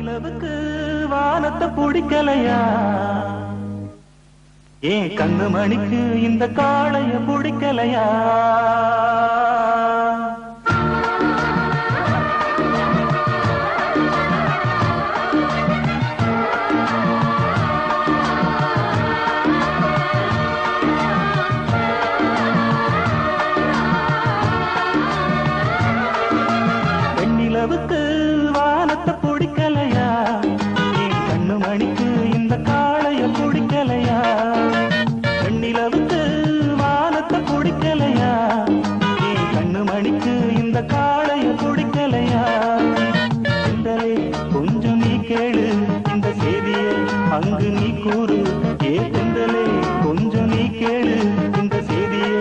வெண்ணிலவுக்கு வானத்தை பிடிக்கலையா? ஏன் கண்ணு மணிக்கு இந்த காளைய பிடிக்கலையா? வெண்ணிலவுக்கு வானத்தை பிடிக்கலையா? ஏன் கண்ணு மணிக்கு இந்த காளைய பிடிக்கலையா? வெண்ணிலவுக்கு வானத்தை பிடிக்கலையா? ஏன் கண்ணு மணிக்கு இந்த காளைய பிடிக்கலையா? செந்தலே கொஞ்சம் நீ கேளு இந்த செய்திய அங்கு நீ கூறு. ஏ செந்தலே கொஞ்சம் நீ கேளு இந்த செய்திய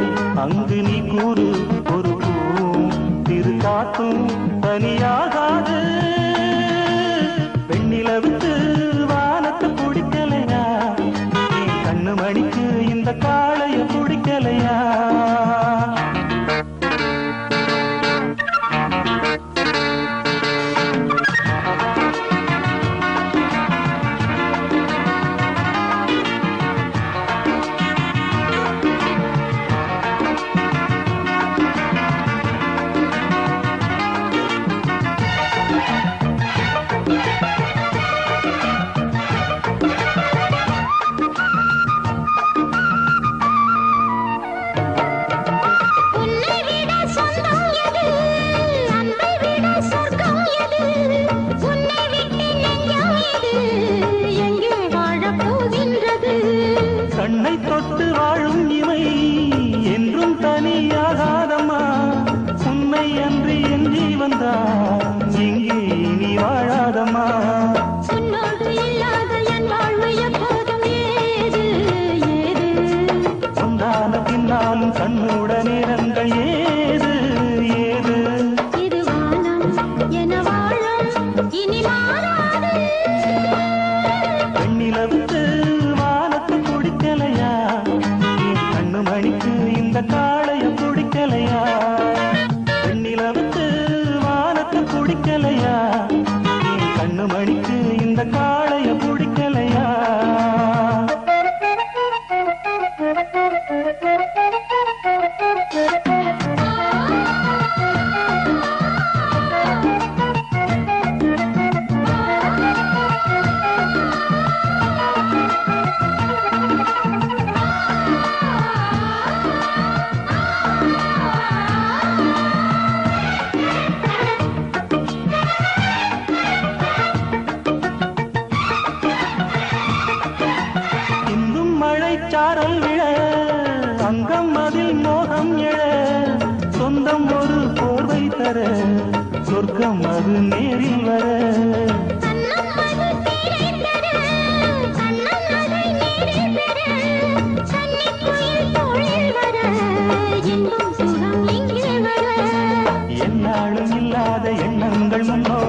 அங்கு நீ கூறு. ஒரு பூவும் திரு காத்தும் தனியாகாது. வெண்ணிலவுக்கு வானத்தை பிடிக்கலையா? ஏன் கண்ணு மணிக்கு இந்த காளைய பிடிக்கலையா? கண்ணை தொட்டு வாழும் இவை என்றும் தனியாகாதம்மா. உன்னை அன்றி என் ஜீவன்தான் இங்கே நீ வாழாதம்மா. சொந்தான பின்னாலும் கண்ணோட நேரங்கள் ஏது ஏது. வெண்ணிலவுக்கு வானத்தை பிடிக்கலையா? ஏன் கண்ணு மணிக்கு இந்த காளைய பிடிக்கலையா? வெண்ணிலவுக்கு வானத்தை பிடிக்கலையா? ஏன் கண்ணு மணிக்கு இந்த காளைய பிடிக்கலையா? சாரல் விழ அங்கம் அதில் மோகம் எழ. சொந்தம் ஒரு போர்வை தர சொர்க்கம் அது நேரில் வர. என்னாலும் இல்லாத எண்ணங்கள் முன்னோ